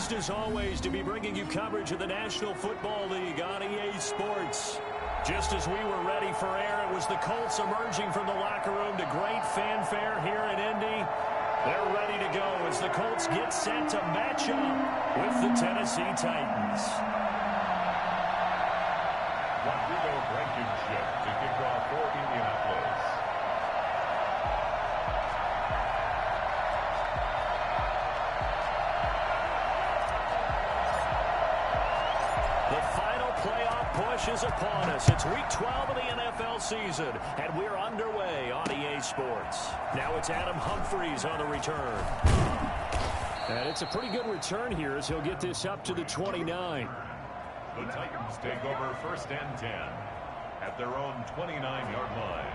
Pleased as always to be bringing you coverage of the National Football League on EA Sports. Just as we were ready for air, it was the Colts emerging from the locker room to great fanfare here in Indy. They're ready to go as the Colts get set to match up with the Tennessee Titans. Rodrigo Blankenship to kick off for Indianapolis. The final playoff push is upon us. It's week 12 of the NFL season, and we're underway on EA Sports. Now it's Adam Humphries on the return. And it's a pretty good return here as he'll get this up to the 29. The Titans take over 1st and 10 at their own 29-yard line.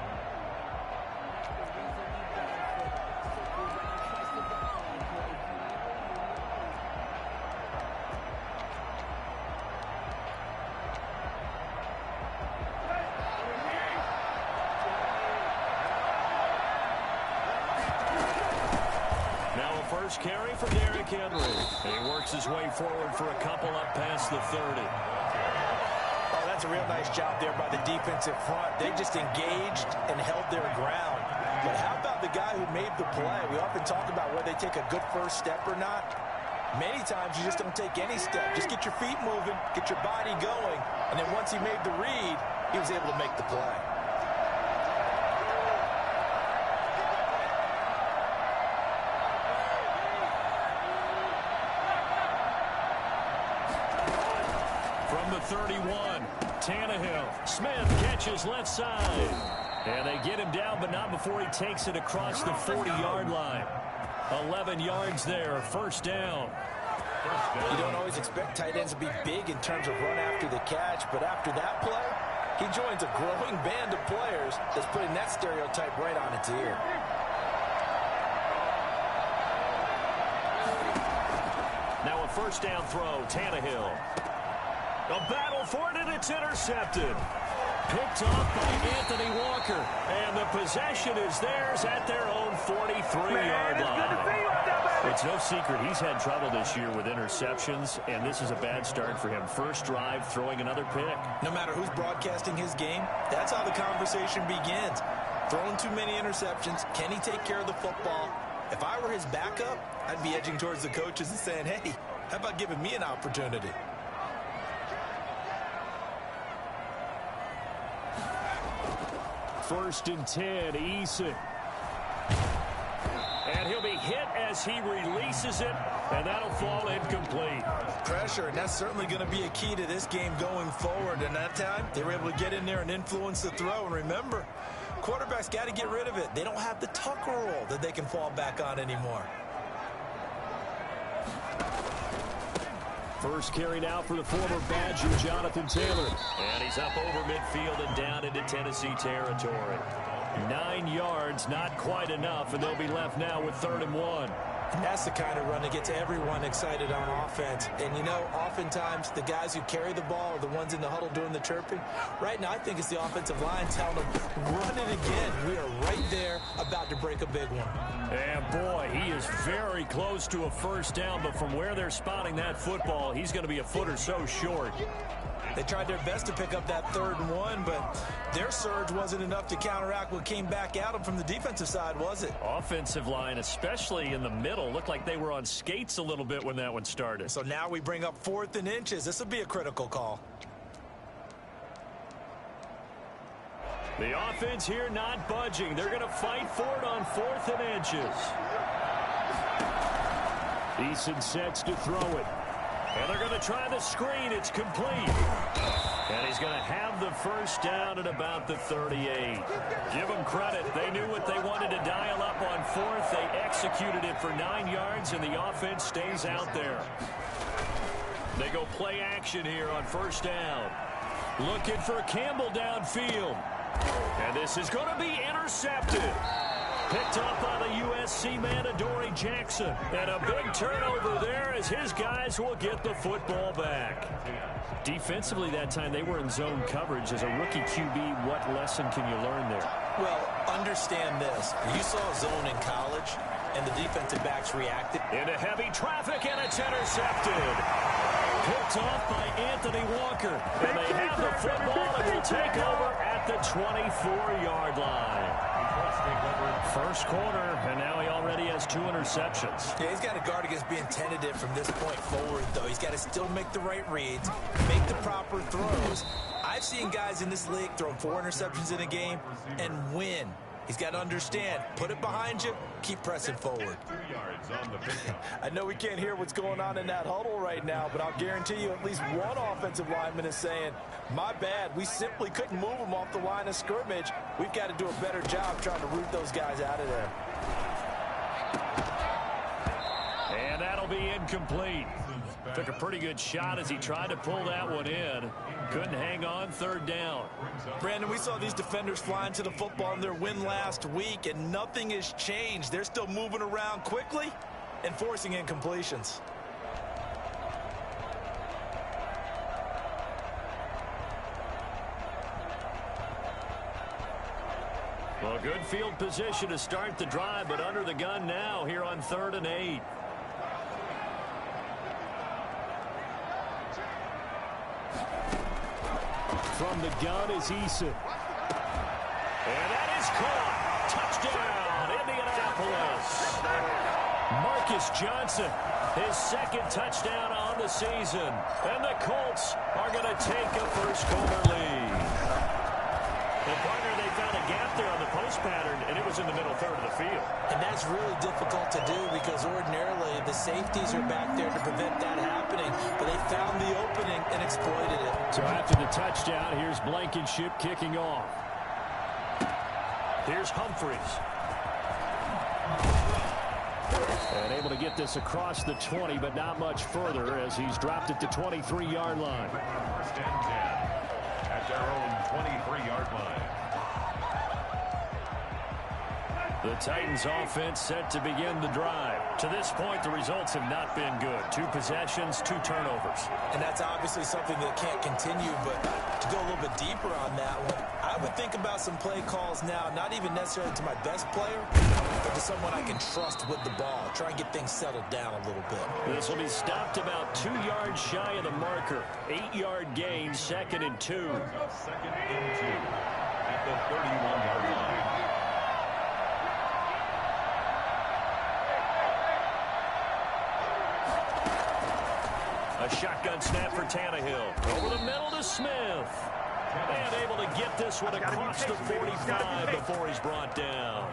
First carry for Derrick Henry. And he works his way forward for a couple up past the 30. Oh, that's a real nice job there by the defensive front. They just engaged and held their ground. But how about the guy who made the play? We often talk about whether they take a good first step or not. Many times you just don't take any step. Just get your feet moving, get your body going, and then once he made the read, he was able to make the play. From the 31, Tannehill. Smith catches left side. And they get him down, but not before he takes it across the 40-yard line. 11 yards there, first down. You don't always expect tight ends to be big in terms of run after the catch, but after that play, he joins a growing band of players that's putting that stereotype right on its ear. Now a first down throw, Tannehill. A battle for it, and it's intercepted. Picked off by Anthony Walker. And the possession is theirs at their own 43-yard line. It's no secret he's had trouble this year with interceptions, and this is a bad start for him. First drive, throwing another pick. No matter who's broadcasting his game, that's how the conversation begins. Throwing too many interceptions, can he take care of the football? If I were his backup, I'd be edging towards the coaches and saying, hey, how about giving me an opportunity? First and 10, Eason. And he'll be hit as he releases it, and that'll fall incomplete. Pressure, and that's certainly going to be a key to this game going forward. And that time, they were able to get in there and influence the throw. And remember, quarterbacks got to get rid of it. They don't have the tuck roll that they can fall back on anymore. First carry now for the former Badger, Jonathan Taylor. And he's up over midfield and down into Tennessee territory. 9 yards, not quite enough, and they'll be left now with 3rd and 1. And that's the kind of run that gets everyone excited on offense. And, you know, oftentimes the guys who carry the ball are the ones in the huddle doing the chirping. Right now, I think it's the offensive line telling them, run it again. We are right there about to break a big one. And, boy, he is very close to a first down, but from where they're spotting that football, he's going to be a foot or so short. They tried their best to pick up that 3rd and 1, but their surge wasn't enough to counteract what came back at them from the defensive side, was it? Offensive line, especially in the middle, looked like they were on skates a little bit when that one started. So now we bring up 4th and inches. This will be a critical call. The offense here not budging. They're going to fight for it on 4th and inches. Eason sets to throw it. And they're going to try the screen. It's complete. And he's going to have the first down at about the 38. Give them credit. They knew what they wanted to dial up on 4th. They executed it for 9 yards, and the offense stays out there. They go play action here on first down. Looking for Campbell downfield. And this is going to be intercepted. Picked off by the USC man, Adoree Jackson. And a big turnover there as his guys will get the football back. Defensively that time, they were in zone coverage. As a rookie QB, what lesson can you learn there? Well, understand this. You saw a zone in college, and the defensive backs reacted. Into heavy traffic, and it's intercepted. Picked off by Anthony Walker. And they have the football and will take over at the 24-yard line. First quarter, and now he already has 2 interceptions. Yeah, he's got to guard against being tentative from this point forward, though. He's got to still make the right reads, make the proper throws. I've seen guys in this league throw 4 interceptions in a game and win. He's got to understand, put it behind you, keep pressing forward. I know we can't hear what's going on in that huddle right now, but I'll guarantee you at least one offensive lineman is saying, my bad, we simply couldn't move them off the line of scrimmage. We've got to do a better job trying to root those guys out of there. And that'll be incomplete. Took a pretty good shot as he tried to pull that one in. Couldn't hang on, 3rd down. Brandon, we saw these defenders flying to the football in their win last week, and nothing has changed. They're still moving around quickly and forcing incompletions. Well, good field position to start the drive, but under the gun now here on 3rd and 8. From the gun is Eason. And that is caught. Touchdown, Indianapolis. Marcus Johnson, his 2nd touchdown on the season. And the Colts are going to take a first-quarter lead. Well, partner, they found a gap there on the post pattern, and it was in the middle 3rd of the field. And that's really difficult to do because ordinarily the safeties are back there to prevent that happening. But they found the opening and exploited it. So after the touchdown, here's Blankenship kicking off. Here's Humphries. And able to get this across the 20, but not much further as he's dropped at the 23-yard line. First and 10 at their own 23-yard line. The Titans offense set to begin the drive. To this point, the results have not been good. 2 possessions, 2 turnovers. And that's obviously something that can't continue, but to go a little bit deeper on that one, I would think about some play calls now, not even necessarily to my best player, but to someone I can trust with the ball. Try and get things settled down a little bit. This will be stopped about 2 yards shy of the marker. 8-yard gain, 2nd and 2. 2nd and 2 at the 31-yard line. A shotgun snap for Tannehill. Over the middle to Smith. And able to get this one across the 45 before he's brought down.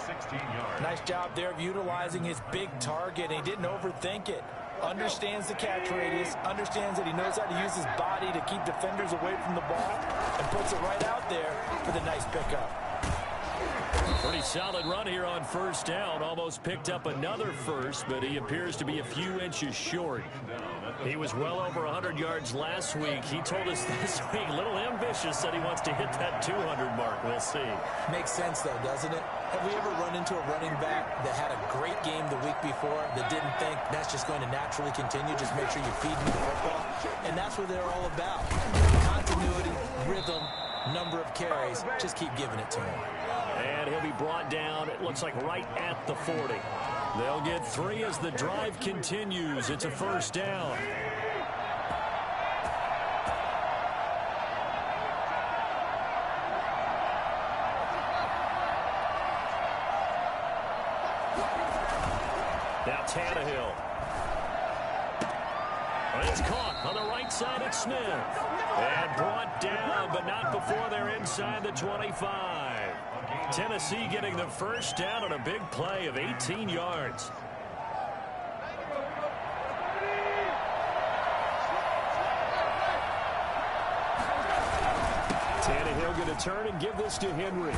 16 yards. Nice job there of utilizing his big target. He didn't overthink it. Understands the catch radius. Understands that he knows how to use his body to keep defenders away from the ball. And puts it right out there for the nice pickup. Pretty solid run here on 1st down. Almost picked up another first, but he appears to be a few inches short. He was well over 100 yards last week. He told us this week, a little ambitious, that he wants to hit that 200 mark. We'll see. Makes sense, though, doesn't it? Have we ever run into a running back that had a great game the week before that didn't think that's just going to naturally continue? Just make sure you feed him the football. And that's what they're all about. Continuity, rhythm, number of carries. Just keep giving it to him. And he'll be brought down, it looks like right at the 40. They'll get 3 as the drive continues. It's a 1st down. Now Tannehill. It's caught on the right side at Smith. And brought down, but not before they're inside the 25. Tennessee getting the 1st down on a big play of 18 yards. Tannehill going to turn and give this to Henry.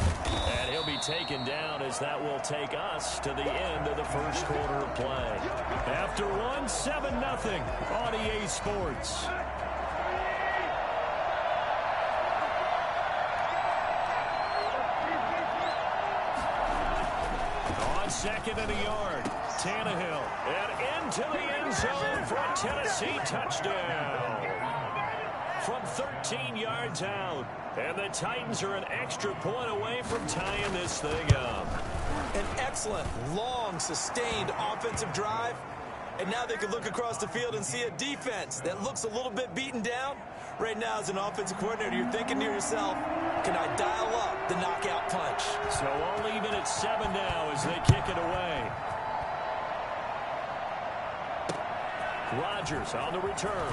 And he'll be taken down as that will take us to the end of the 1st quarter of play. After one, 7-0 on EA Sports. 2nd and a yard. Tannehill, and into the end zone for a Tennessee touchdown. From 13 yards out. And the Titans are an extra point away from tying this thing up. An excellent, long, sustained offensive drive. And now they can look across the field and see a defense that looks a little bit beaten down. Right now, as an offensive coordinator, you're thinking to yourself, can I dial up the knockout punch? So only even at 7 now as they kick it away. Rodgers on the return.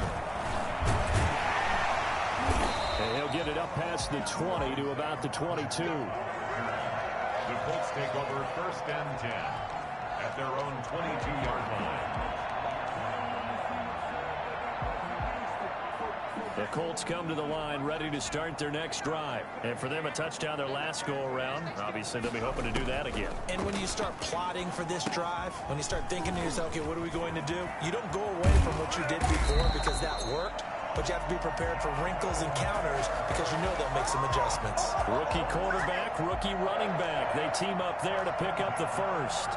And he'll get it up past the 20 to about the 22. The Colts take over 1st and 10 at their own 22-yard line. The Colts come to the line ready to start their next drive. And for them, a touchdown their last go-around. Obviously, they'll be hoping to do that again. And when you start plotting for this drive, when you start thinking to yourself, okay, what are we going to do? You don't go away from what you did before because that worked. But you have to be prepared for wrinkles and counters because you know they'll make some adjustments. Rookie quarterback, rookie running back. They team up there to pick up the first.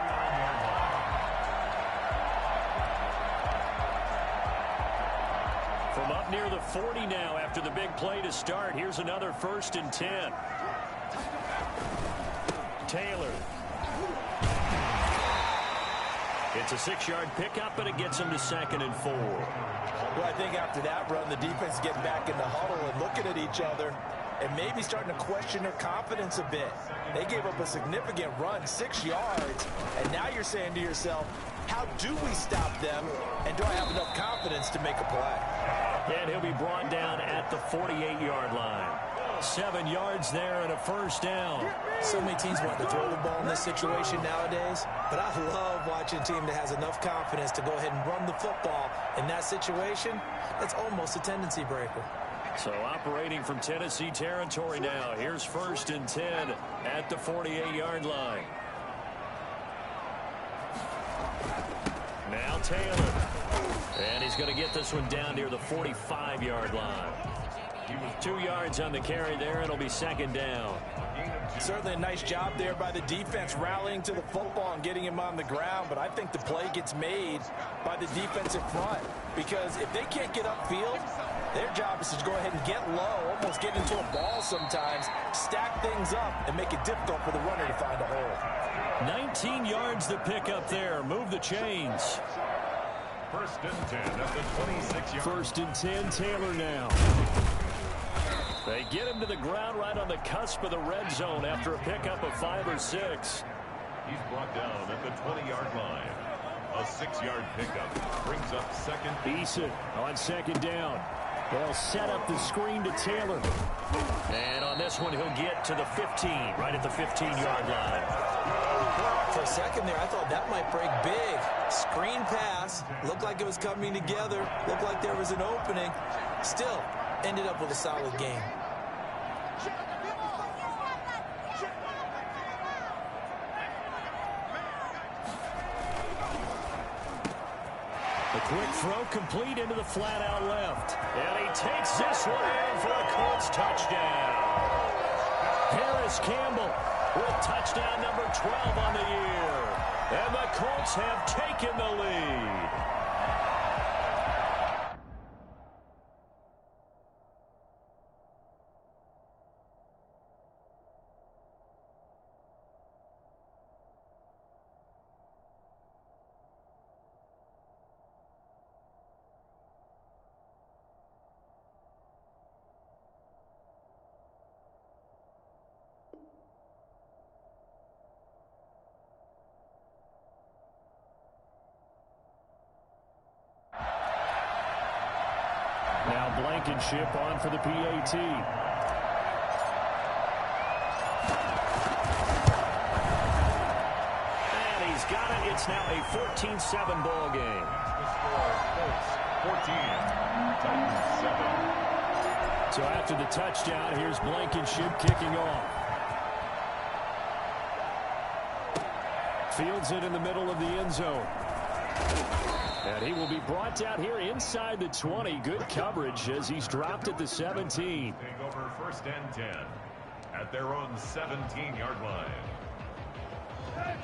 From up near the 40 now after the big play to start. Here's another 1st and 10. Taylor. It's a 6-yard pickup, but it gets him to 2nd and 4. Well, I think after that run, the defense getting back in the huddle and looking at each other and maybe starting to question their confidence a bit. They gave up a significant run, 6 yards, and now you're saying to yourself, how do we stop them, and do I have enough confidence to make a play? And he'll be brought down at the 48-yard line. 7 yards there and a 1st down. So many teams want to throw the ball in this situation nowadays, but I love watching a team that has enough confidence to go ahead and run the football. In that situation, that's almost a tendency breaker. So operating from Tennessee territory now. Here's 1st and 10 at the 48-yard line. Now Taylor. And he's going to get this one down near the 45-yard line. 2 yards on the carry there. It'll be 2nd down. Certainly a nice job there by the defense rallying to the football and getting him on the ground, but I think the play gets made by the defensive front because if they can't get upfield, their job is to go ahead and get low, almost get into a ball sometimes, stack things up, and make it difficult for the runner to find a hole. 19 yards to pick up there. Move the chains. 1st and 10 at the 26-yard. 1st and 10, Taylor now. They get him to the ground right on the cusp of the red zone after a pickup of 5 or 6. He's brought down at the 20-yard line. A 6-yard pickup brings up 2nd. Eason on 2nd down. They'll set up the screen to Taylor. And on this one, he'll get to the 15, right at the 15-yard line. For a second there, I thought that might break big. Screen pass. Looked like it was coming together. Looked like there was an opening. Still, ended up with a solid game. The quick throw complete into the flat out left. And he takes this one in for a Colts touchdown. Harris Campbell with touchdown number 12 on the year. And the Colts have taken the lead. Now Blankenship on for the PAT. And he's got it. It's now a 14-7 ball game. The score, Colts 14, Titans 7. So after the touchdown, here's Blankenship kicking off. Fields it in the middle of the end zone. And he will be brought down here inside the 20. Good coverage as he's dropped at the 17. Take over 1st and 10 at their own 17-yard line.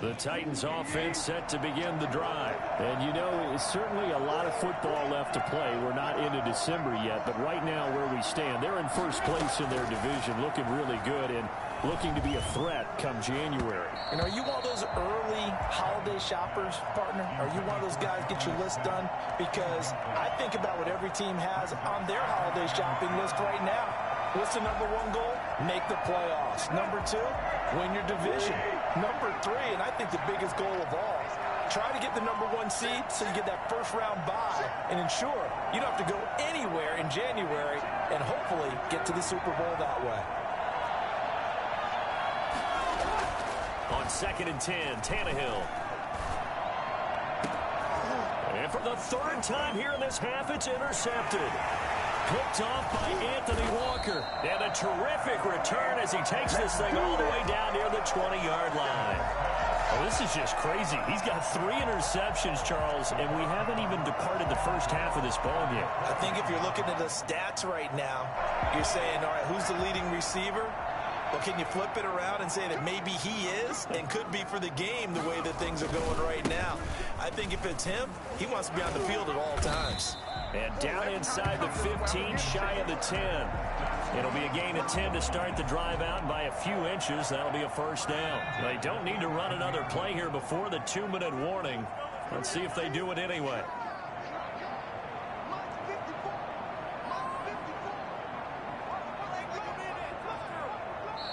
The Titans offense set to begin the drive. And you know, it's certainly a lot of football left to play. We're not into December yet, but right now where we stand, they're in first place in their division, looking really good and looking to be a threat come January. And are you one of those early holiday shoppers, partner? Are you one of those guys get your list done? Because I think about what every team has on their holiday shopping list right now. What's the number one goal? Make the playoffs. Number two, win your division. Number three, and I think the biggest goal of all, try to get the number one seed so you get that first round bye and ensure you don't have to go anywhere in January and hopefully get to the Super Bowl that way. On 2nd and 10, Tannehill. And for the third time here in this half, it's intercepted. Picked off by Anthony Walker. And a terrific return as he takes this thing all the way down near the 20-yard line. Oh, this is just crazy. He's got 3 interceptions, Charles, and we haven't even departed the first half of this ball yet. I think if you're looking at the stats right now, you're saying, all right, who's the leading receiver? Well, can you flip it around and say that maybe he is and could be for the game the way that things are going right now? I think if it's him, he wants to be on the field at all times. And down inside the 15, shy of the 10. It'll be a gain of 10 to start the drive out, and by a few inches, that'll be a first down. They don't need to run another play here before the 2-minute warning. Let's see if they do it anyway.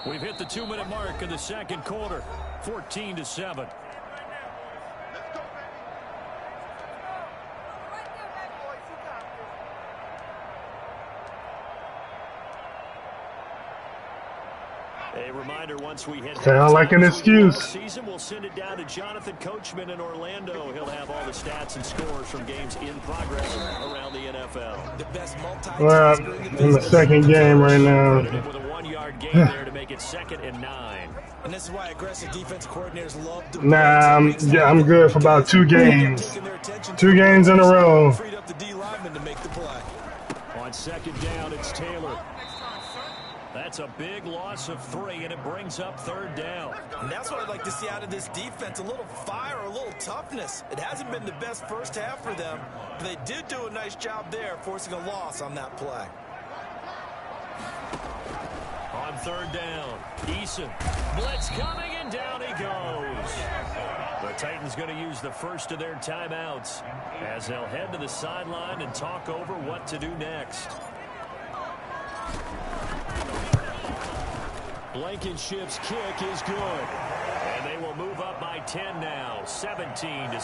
We've hit the 2-minute mark in the second quarter, 14-7. A reminder, once we hit sound like an excuse. Season, we'll send it down to Jonathan Coachman in Orlando. He'll have all the stats and scores from games in progress around the NFL. The best Well, in the second game right now. With a 1-yard gain there to make it 2nd and 9. And this is why aggressive defense coordinators love to I'm good for about 2 games. 2 games in a row. Freed up the D lineman to make the play. On 2nd down, it's Taylor. That's a big loss of 3, and it brings up 3rd down. And that's what I'd like to see out of this defense, a little fire, a little toughness. It hasn't been the best first half for them, but they did do a nice job there, forcing a loss on that play. On 3rd down, Eason. Blitz coming, and down he goes. The Titans going to use the first of their timeouts as they'll head to the sideline and talk over what to do next. Blankenship's kick is good. And they will move up by 10 now, 17-7.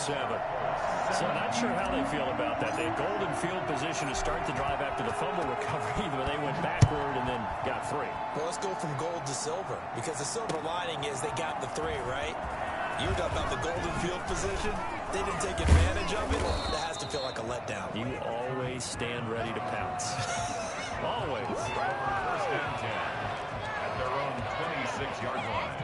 So not sure how they feel about that. They had golden field position to start the drive after the fumble recovery, but they went backward and then got 3. Well, let's go from gold to silver, because the silver lining is they got the 3, right? You were talking about the golden field position. They didn't take advantage of it. That has to feel like a letdown. You always stand ready to pounce. Always. 1st and 10 at their own 26-yard line.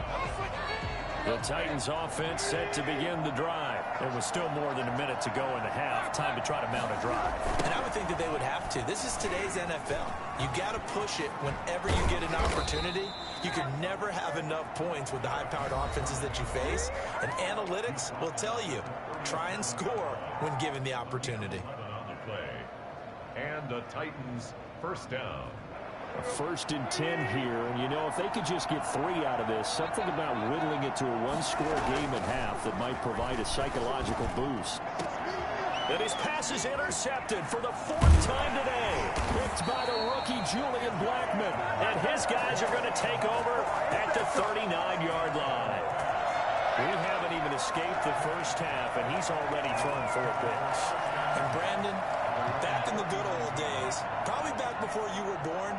The Titans offense set to begin the drive. There was still more than a minute to go in the half. Time to try to mount a drive. And I would think that they would have to. This is today's NFL. You got to push it whenever you get an opportunity. You can never have enough points with the high-powered offenses that you face. And analytics will tell you, try and score when given the opportunity. On the play. And the Titans first down. A 1st and 10 here, and you know, if they could just get 3 out of this, something about whittling it to a 1-score game at half that might provide a psychological boost. And his pass is intercepted for the 4th time today. Picked by the rookie Julian Blackmon. And his guys are going to take over at the 39-yard line. We haven't even escaped the first half, and he's already thrown 4 picks. And Brandon, back in the good old days, probably back before you were born,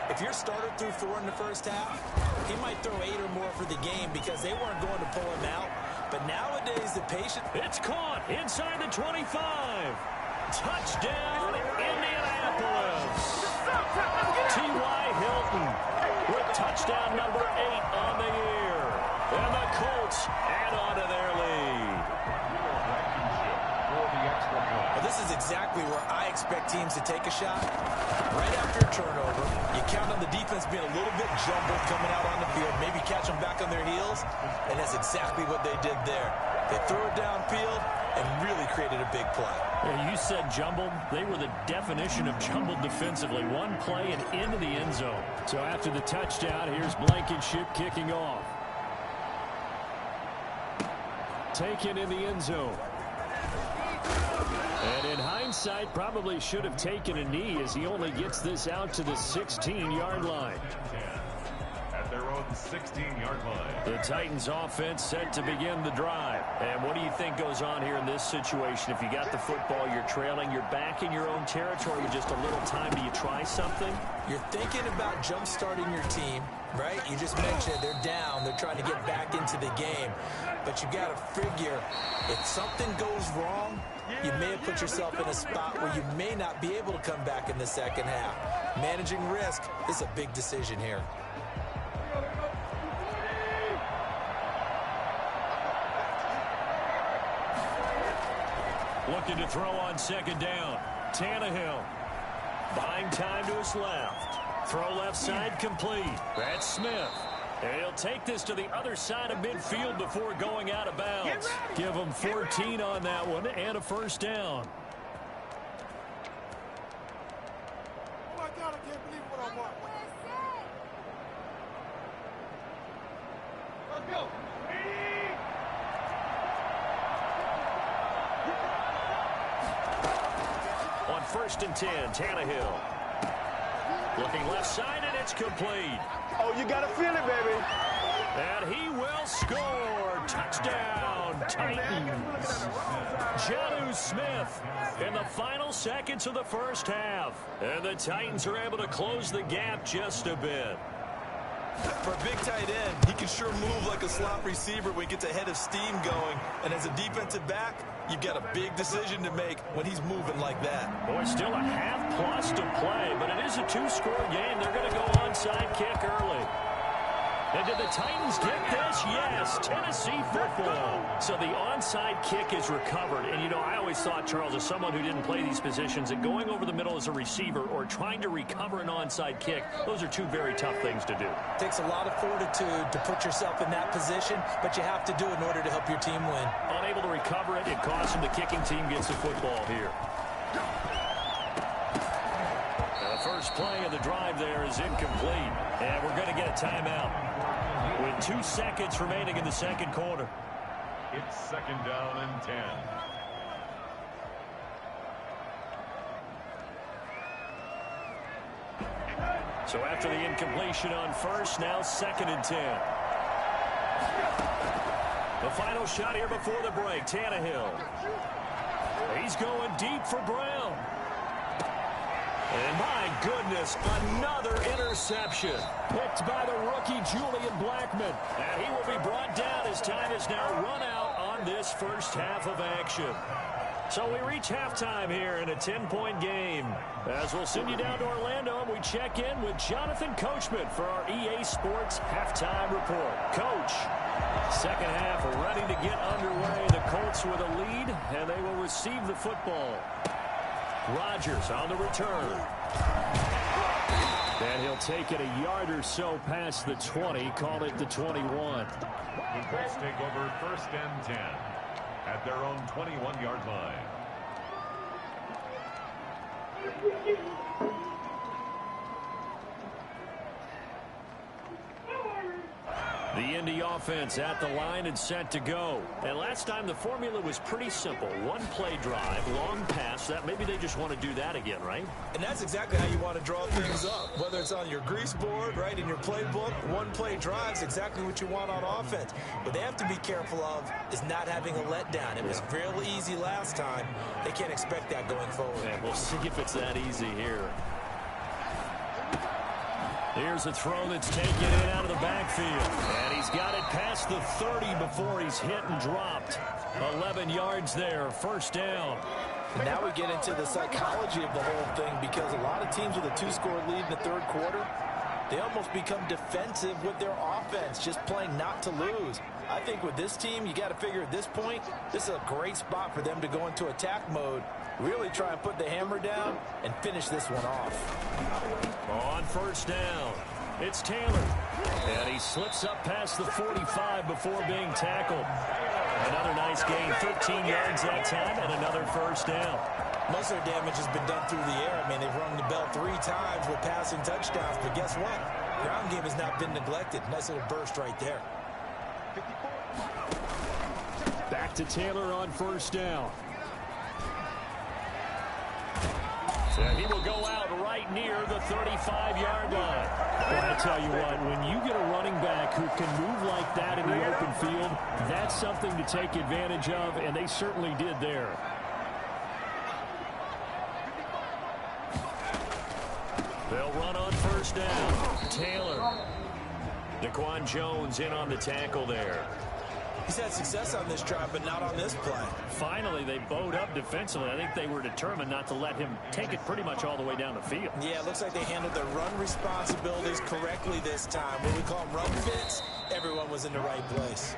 if your starter threw 4 in the first half, he might throw 8 or more for the game because they weren't going to pull him out. But nowadays, the patient... It's caught inside the 25. Touchdown, Indianapolis. T.Y. Hilton with touchdown number 8 on the year. And the Colts add on to their lead. Well, this This is exactly where I expect teams to take a shot. Right after a turnover, you count on the defense being a little bit jumbled coming out on the field, maybe catch them back on their heels, and that's exactly what they did there. They threw it downfield and really created a big play. Yeah, you said jumbled. They were the definition of jumbled defensively. One play and into the end zone. So after the touchdown, here's Blankenship kicking off. Taken in the end zone. And in hindsight, probably should have taken a knee as he only gets this out to the 16-yard line. At their own 16-yard line. The Titans offense set to begin the drive. And what do you think goes on here in this situation? If you got the football, you're trailing, you're back in your own territory with just a little time. Do you try something? You're thinking about jump-starting your team, right? You just mentioned they're down. They're trying to get back into the game. But you got to figure if something goes wrong, you may have put yourself in a spot where you may not be able to come back in the second half. Managing risk is a big decision here. Looking to throw on second down. Tannehill. Buying time to his left. Throw left side complete. That's Smith. And he'll take this to the other side of midfield before going out of bounds. Give him 14 on that one and a first down. Oh my God, I can't believe what I'm watching. Let's go. On 1st and 10, Tannehill. Looking left side, and it's complete. Oh, you gotta feel it, baby. And he will score. Touchdown, Titans. Jonnu Smith in the final seconds of the first half. And the Titans are able to close the gap just a bit. For a big tight end, he can sure move like a slot receiver when he gets a head of steam going. And as a defensive back, you've got a big decision to make when he's moving like that. Boy, still a half plus to play, but it is a two-score game. They're going to go onside kick early. And did the Titans get this? Yes, Tennessee football. So the onside kick is recovered. And, you know, I always thought, Charles, as someone who didn't play these positions, that going over the middle as a receiver or trying to recover an onside kick, those are two very tough things to do. It takes a lot of fortitude to put yourself in that position, but you have to do it in order to help your team win. Unable to recover it, it costs him. The kicking team gets the football here. The first play of the drive there is incomplete. And we're going to get a timeout with 2 seconds remaining in the second quarter. It's 2nd down and 10. So after the incompletion on first, now 2nd and 10. The final shot here before the break, Tannehill. He's going deep for Brown. And my goodness, another interception. Picked by the rookie, Julian Blackmon. And he will be brought down as time is now run out on this first half of action. So we reach halftime here in a 10-point game. As we'll send you down to Orlando, and we check in with Jonathan Coachman for our EA Sports Halftime Report. Coach, second half ready to get underway. The Colts with a lead, and they will receive the football. Rodgers on the return. And he'll take it a yard or so past the 20, call it the 21. The Colts take over 1st and 10 at their own 21-yard line. The Indy offense at the line and set to go. And last time the formula was pretty simple. One play drive, long pass. That maybe they just want to do that again, right? And that's exactly how you want to draw things up. Whether it's on your grease board, right, in your playbook, one play drive is exactly what you want on offense. What they have to be careful of is not having a letdown. It was real easy last time. They can't expect that going forward. And we'll see if it's that easy here. Here's a throw that's taken in out of the backfield. And he's got it past the 30 before he's hit and dropped. 11 yards there, first down. And now we get into the psychology of the whole thing, because a lot of teams with a two-score lead in the third quarter, they almost become defensive with their offense, just playing not to lose. I think with this team, you got to figure at this point, this is a great spot for them to go into attack mode, really try and put the hammer down and finish this one off. On first down, it's Taylor. And he slips up past the 45 before being tackled. Another nice gain, 13 yards that time, and another first down. Most of their damage has been done through the air. I mean, they've rung the bell 3 times with passing touchdowns, but guess what? Ground game has not been neglected. Nice little burst right there. Back to Taylor on first down. And he will go out right near the 35-yard line. Well, I tell you what, when you get a running back who can move like that in the open field, that's something to take advantage of, and they certainly did there. They'll run on first down. Taylor. Daquan Jones in on the tackle there. He's had success on this drive, but not on this play. Finally, they bowed up defensively. I think they were determined not to let him take it pretty much all the way down the field. Yeah, it looks like they handled their run responsibilities correctly this time. What we call them run fits, everyone was in the right place.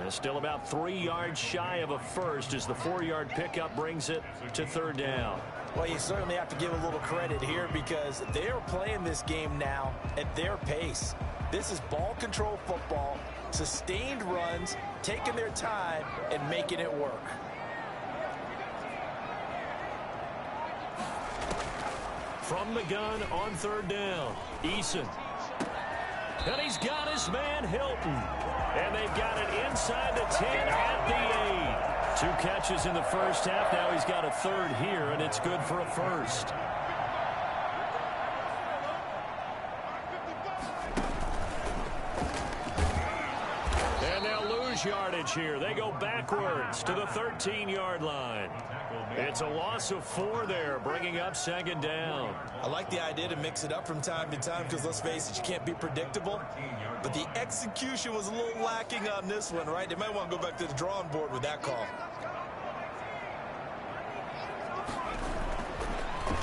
Still about 3 yards shy of a first as the 4-yard pickup brings it to third down. Well, you certainly have to give a little credit here because they are playing this game now at their pace. This is ball control football, sustained runs, taking their time, and making it work. From the gun on third down, Eason. And he's got his man Hilton. And they've got it inside the 10 at the 8. 2 catches in the first half. Now he's got a third here, and it's good for a first. And they'll lose yardage here. They go backwards to the 13-yard line. It's a loss of 4 there, bringing up second down. I like the idea to mix it up from time to time because, let's face it, you can't be predictable. But the execution was a little lacking on this one, right? They might want to go back to the drawing board with that call.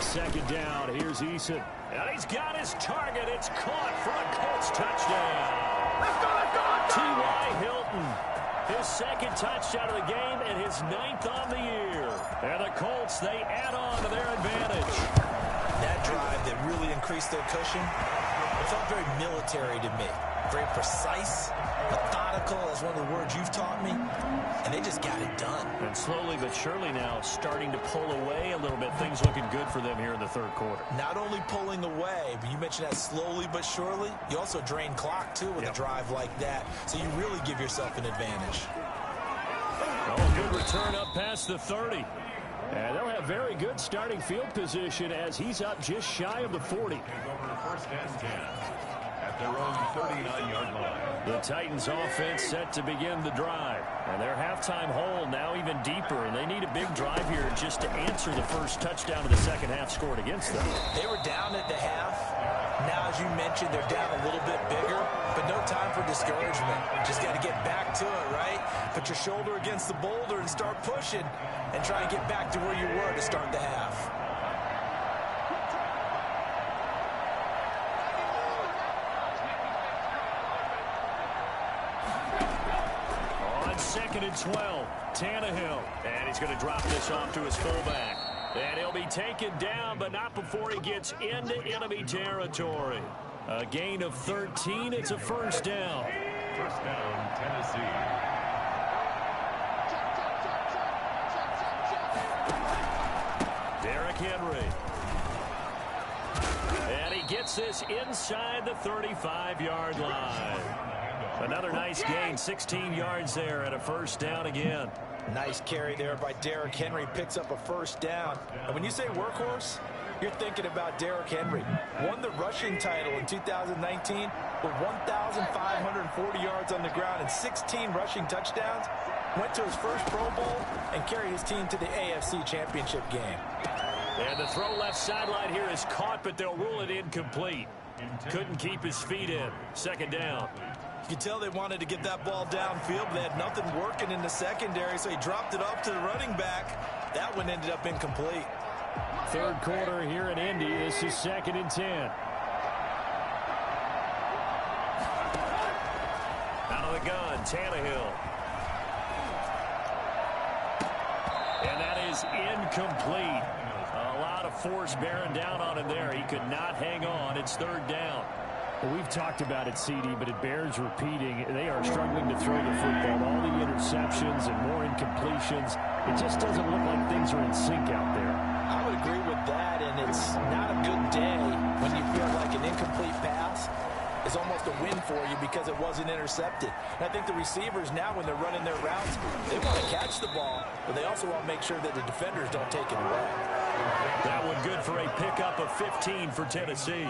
Second down, here's Eason. And he's got his target. It's caught for a Colts touchdown. T.Y. Hilton, his second touchdown of the game and his 9th on the year. And the Colts, they add on to their advantage. That drive that really increased their cushion, it felt very military to me. Very precise, methodical, is one of the words you've taught me. And they just got it done. And slowly but surely now starting to pull away a little bit. Things looking good for them here in the third quarter. Not only pulling away, but you mentioned that slowly but surely. You also drain clock, too, with a drive like that. So you really give yourself an advantage. Oh, good return up past the 30. And they'll have very good starting field position as he's up just shy of the 40. First and 10 at their own 39-yard line. The Titans offense set to begin the drive. And their halftime hole now even deeper. And they need a big drive here just to answer the first touchdown of the second half scored against them. They were down at the half. Now, as you mentioned, they're down a little bit bigger. But no time for discouragement. Just got to get back to it, right? Put your shoulder against the boulder and start pushing. And try and get back to where you were to start the half. Second and 12, Tannehill. And he's going to drop this off to his fullback. And he'll be taken down, but not before he gets into enemy territory. A gain of 13. It's a first down. First down, Tennessee. Derrick Henry. And he gets this inside the 35-yard line. Another nice gain, 16 yards there and a first down again. Nice carry there by Derrick Henry. Picks up a first down. And when you say workhorse, you're thinking about Derrick Henry. Won the rushing title in 2019 with 1,540 yards on the ground and 16 rushing touchdowns. Went to his first Pro Bowl and carried his team to the AFC Championship game. And the throw left sideline here is caught, but they'll rule it incomplete. Couldn't keep his feet in. Second down. You could tell they wanted to get that ball downfield, but they had nothing working in the secondary, so he dropped it off to the running back. That one ended up incomplete. Third quarter here in Indy. This is second and 10. the gun, Tannehill. And that is incomplete. A lot of force bearing down on him there. He could not hang on. It's third down. Well, we've talked about it, CD, but it bears repeating. They are struggling to throw the football. All the interceptions and more incompletions. It just doesn't look like things are in sync out there. I would agree with that, and it's not a good day when you feel like an incomplete pass is almost a win for you because it wasn't intercepted. And I think the receivers now, when they're running their routes, they want to catch the ball, but they also want to make sure that the defenders don't take it away. That one good for a pickup of 15 for Tennessee.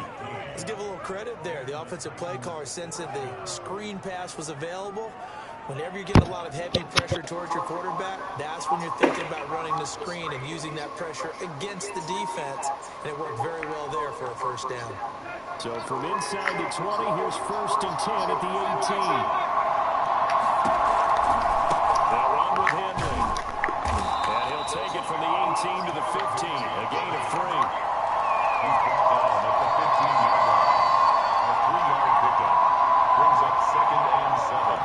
Let's give a little credit there. The offensive play caller sensed that the screen pass was available. Whenever you get a lot of heavy pressure towards your quarterback, that's when you're thinking about running the screen and using that pressure against the defense. And it worked very well there for a first down. So from inside the 20, here's first and 10 at the 18. They'll run with Henry. And he'll take it from the 18 to the 15. A gain of 3. He's brought down at the 15-yard line. A 3-yard pickup brings up 2nd and 7.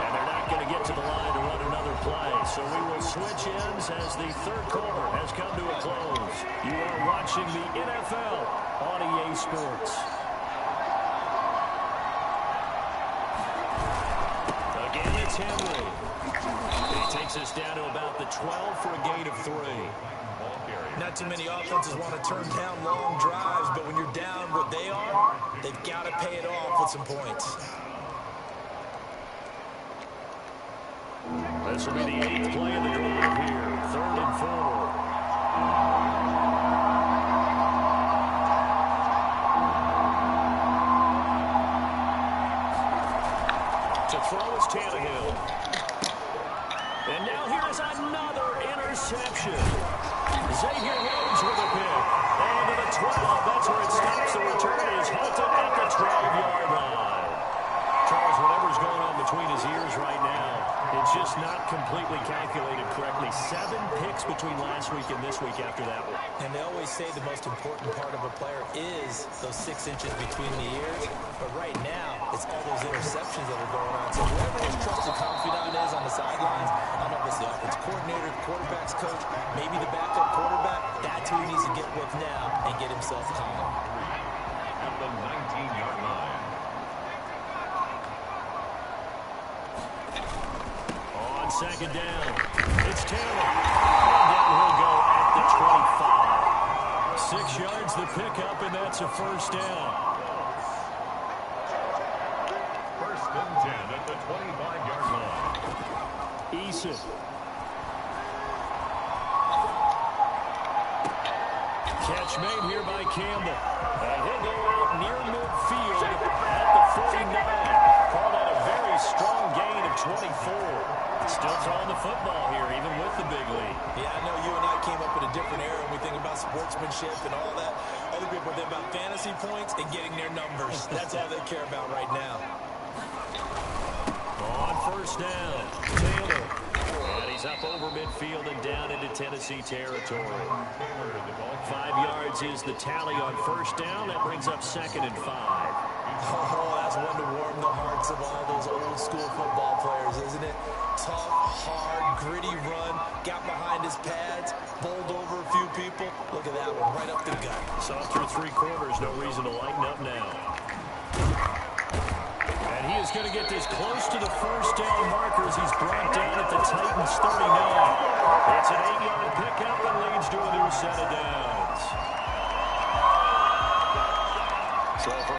And they're not going to get to the line to run another play. So we will switch ends as the third quarter has come to a close. You are watching the NFL on EA Sports. Again, it's Henry. He takes us down to about the 12 for a gain of 3. Not too many offenses want to turn down long drives, but when you're down what they are, they've got to pay it off with some points. This will be the 8th play of the drive here. 3rd and 4. To throw is Tannehill. And now here is another interception. Xavier Rhodes with a pick. And to the 12. That's where it stops. The return is halted at the 12-yard line. Charles, whatever's going on between his ears right now, it's just not completely calculated correctly. 7 picks between last week and this week after that one. And they always say the most important part of a player is those 6 inches between the ears. But right now, it's all those interceptions that are going on. So whoever his trusted confidant is on the sidelines, I don't know if it's the offensive coordinator, the quarterback's coach, maybe the backup quarterback, that's who he needs to get with now and get himself calm. At the 19-yard line. Second down. It's Taylor. And down he'll go at the 25. 6 yards the pickup, and that's a first down. First and 10 at the 25-yard line. Eason. Catch made here by Campbell. And he'll go out near midfield at the 49. Call that a very strong gain of 24. Still throwing the football here, even with the big lead. Yeah, I know you and I came up in a different era when we think about sportsmanship and all that. Other people think about fantasy points and getting their numbers. That's all they care about right now. On first down, Taylor. And he's up over midfield and down into Tennessee territory. 5 yards is the tally on first down. That brings up 2nd and 5. Oh, that's one to warm the hearts of all those old school football players, isn't it? Tough, hard, gritty run, got behind his pads, bowled over a few people. Look at that one, right up the gut. So through 3 quarters, no reason to lighten up now. And he is going to get this close to the first down marker as he's brought down at the Titans 39. It's an 8-yard pickup and leads to a new set of downs. So